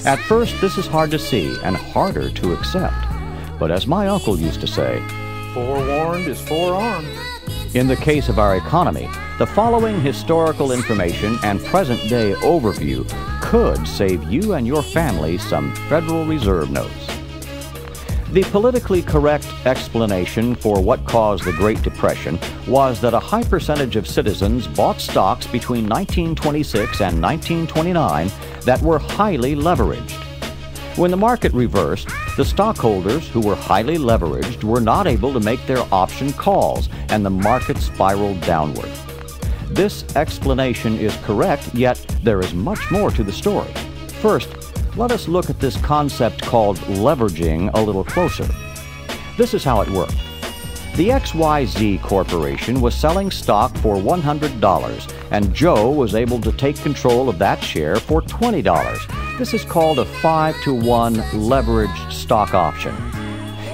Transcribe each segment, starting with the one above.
At first, this is hard to see and harder to accept. But as my uncle used to say, forewarned is forearmed. in the case of our economy, the following historical information and present-day overview could save you and your family some Federal Reserve notes. The politically correct explanation for what caused the Great Depression was that a high percentage of citizens bought stocks between 1926 and 1929 that were highly leveraged. When the market reversed, the stockholders who were highly leveraged were not able to make their option calls, and the market spiraled downward. This explanation is correct, yet there is much more to the story. First, let us look at this concept called leveraging a little closer. This is how it worked. The XYZ Corporation was selling stock for $100, and Joe was able to take control of that share for $20. This is called a 5-to-1 leveraged stock option.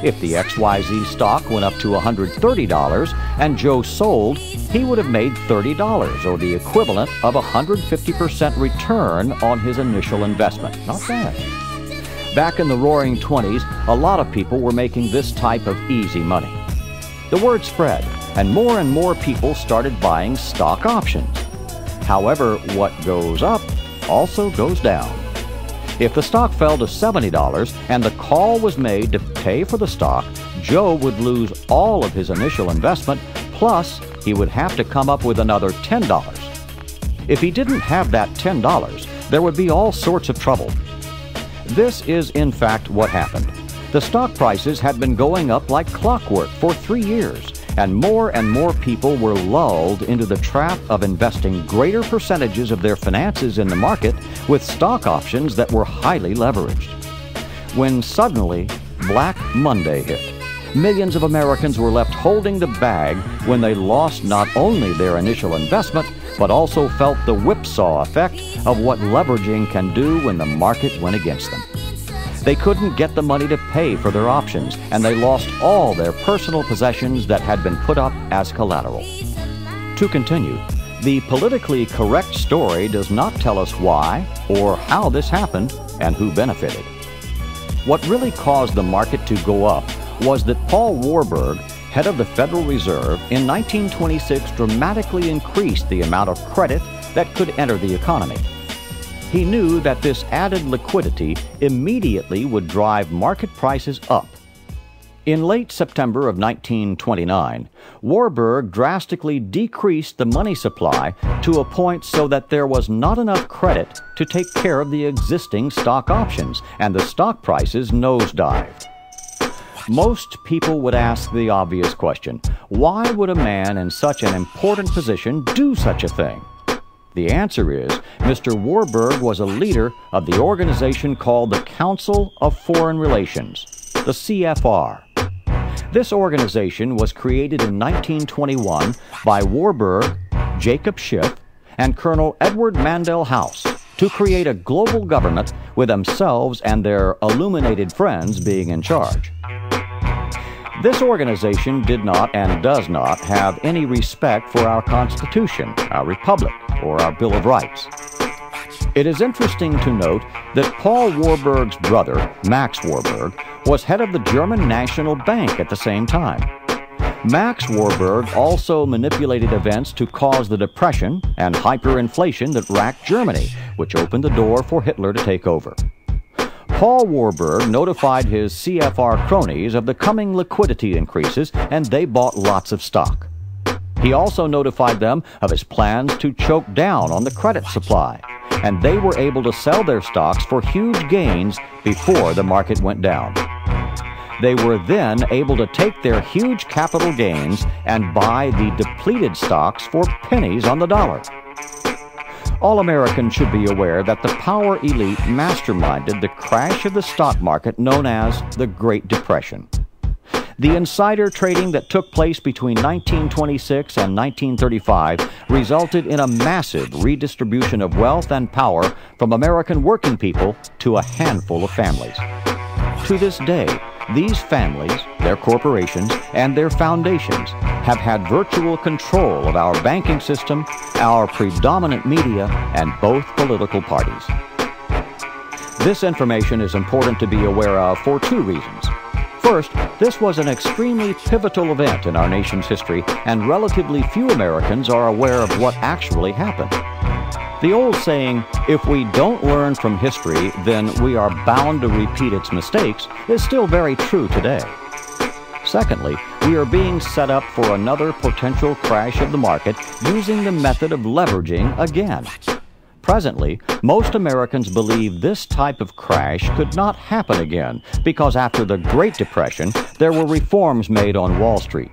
If the XYZ stock went up to $130 and Joe sold, he would have made $30, or the equivalent of a 150% return on his initial investment. Not bad. Back in the Roaring '20s, a lot of people were making this type of easy money. The word spread, and more people started buying stock options. However, what goes up also goes down. If the stock fell to $70 and the call was made to pay for the stock, Joe would lose all of his initial investment, plus he would have to come up with another $10. If he didn't have that $10, there would be all sorts of trouble. This is in fact what happened. The stock prices had been going up like clockwork for 3 years, and more people were lulled into the trap of investing greater percentages of their finances in the market with stock options that were highly leveraged. When suddenly Black Monday hit, millions of Americans were left holding the bag when they lost not only their initial investment, but also felt the whipsaw effect of what leveraging can do when the market went against them. They couldn't get the money to pay for their options, and they lost all their personal possessions that had been put up as collateral. To continue, the politically correct story does not tell us why or how this happened and who benefited. What really caused the market to go up was that Paul Warburg, head of the Federal Reserve, in 1926 dramatically increased the amount of credit that could enter the economy. He knew that this added liquidity immediately would drive market prices up. In late September of 1929, Warburg drastically decreased the money supply to a point so that there was not enough credit to take care of the existing stock options, and the stock prices nosedived. Most people would ask the obvious question, why would a man in such an important position do such a thing? The answer is, Mr. Warburg was a leader of the organization called the Council of Foreign Relations, the CFR. This organization was created in 1921 by Warburg, Jacob Schiff, and Colonel Edward Mandell House to create a global government with themselves and their illuminated friends being in charge. This organization did not and does not have any respect for our Constitution, our Republic, or our Bill of Rights. It is interesting to note that Paul Warburg's brother, Max Warburg, was head of the German National Bank at the same time. Max Warburg also manipulated events to cause the depression and hyperinflation that racked Germany, which opened the door for Hitler to take over. Paul Warburg notified his CFR cronies of the coming liquidity increases, and they bought lots of stock. He also notified them of his plans to choke down on the credit supply, and they were able to sell their stocks for huge gains before the market went down. They were then able to take their huge capital gains and buy the depleted stocks for pennies on the dollar. All Americans should be aware that the power elite masterminded the crash of the stock market known as the Great Depression. The insider trading that took place between 1926 and 1935 resulted in a massive redistribution of wealth and power from American working people to a handful of families. To this day, these families, their corporations, and their foundations have had virtual control of our banking system, our predominant media, and both political parties. This information is important to be aware of for two reasons. First, this was an extremely pivotal event in our nation's history, and relatively few Americans are aware of what actually happened. The old saying, "If we don't learn from history, then we are bound to repeat its mistakes," is still very true today. Secondly, we are being set up for another potential crash of the market using the method of leveraging again. Presently, most Americans believe this type of crash could not happen again because after the Great Depression, there were reforms made on Wall Street.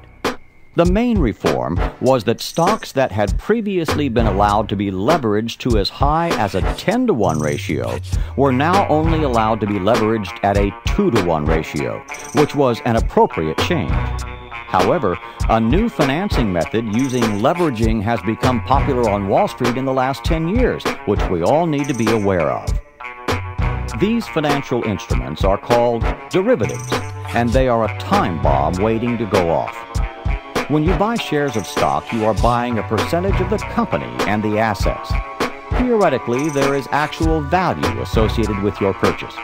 The main reform was that stocks that had previously been allowed to be leveraged to as high as a 10-to-1 ratio were now only allowed to be leveraged at a 2-to-1 ratio, which was an appropriate change. However, a new financing method using leveraging has become popular on Wall Street in the last 10 years, which we all need to be aware of. These financial instruments are called derivatives, and they are a time bomb waiting to go off. When you buy shares of stock, you are buying a percentage of the company and the assets. Theoretically, there is actual value associated with your purchase.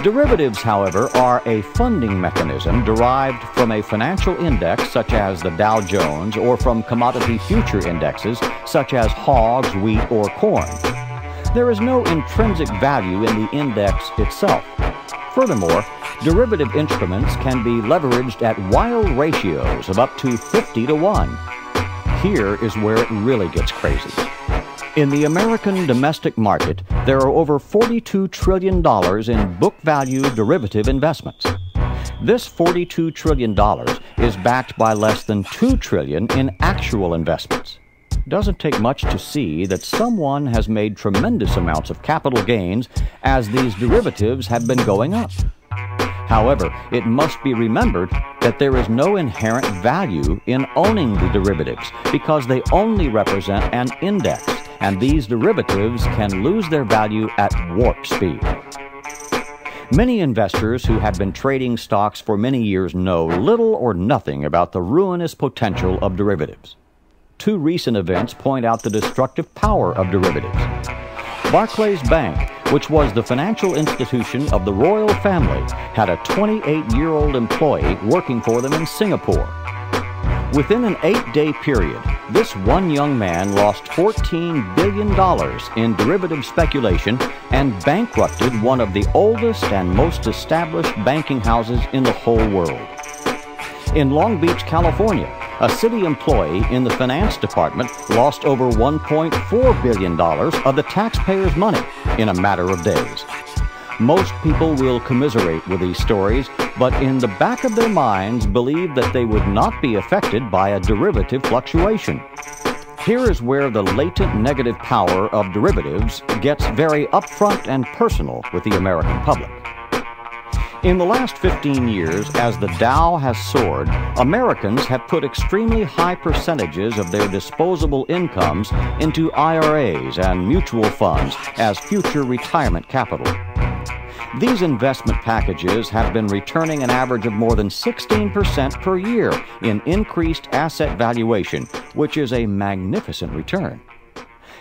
Derivatives, however, are a funding mechanism derived from a financial index such as the Dow Jones or from commodity future indexes such as hogs, wheat, or corn. There is no intrinsic value in the index itself. Furthermore, derivative instruments can be leveraged at wild ratios of up to 50-to-1. Here is where it really gets crazy. In the American domestic market, there are over $42 trillion in book value derivative investments. This $42 trillion is backed by less than $2 trillion in actual investments. It doesn't take much to see that someone has made tremendous amounts of capital gains as these derivatives have been going up. However, it must be remembered that there is no inherent value in owning the derivatives because they only represent an index, and these derivatives can lose their value at warp speed. Many investors who have been trading stocks for many years know little or nothing about the ruinous potential of derivatives. Two recent events point out the destructive power of derivatives. Barclays Bank, which was the financial institution of the royal family, had a 28-year-old employee working for them in Singapore. Within an 8-day period, this one young man lost $14 billion in derivative speculation and bankrupted one of the oldest and most established banking houses in the whole world. In Long Beach, California, a city employee in the finance department lost over $1.4 billion of the taxpayers' money in a matter of days. Most people will commiserate with these stories, but in the back of their minds believe that they would not be affected by a derivative fluctuation. Here is where the latent negative power of derivatives gets very upfront and personal with the American public. In the last 15 years, as the Dow has soared, Americans have put extremely high percentages of their disposable incomes into IRAs and mutual funds as future retirement capital. These investment packages have been returning an average of more than 16% per year in increased asset valuation, which is a magnificent return.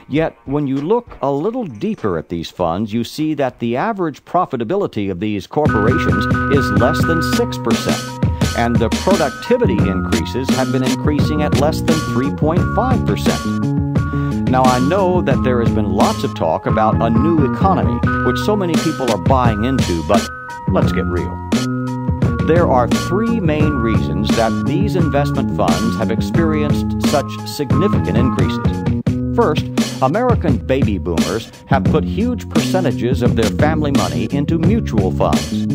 Yet, when you look a little deeper at these funds, you see that the average profitability of these corporations is less than 6%, and the productivity increases have been increasing at less than 3.5%. Now, I know that there has been lots of talk about a new economy, which so many people are buying into, but let's get real. There are three main reasons that these investment funds have experienced such significant increases. First, American baby boomers have put huge percentages of their family money into mutual funds.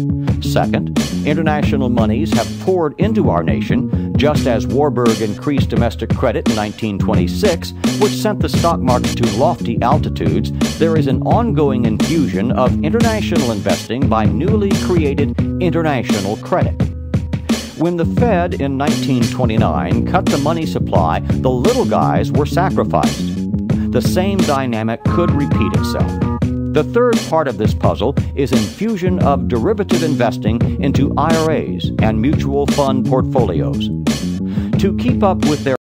Second, international monies have poured into our nation, just as Warburg increased domestic credit in 1926, which sent the stock market to lofty altitudes. There is an ongoing infusion of international investing by newly created international credit. When the Fed in 1929 cut the money supply, the little guys were sacrificed. The same dynamic could repeat itself. The third part of this puzzle is infusion of derivative investing into IRAs and mutual fund portfolios. To keep up with their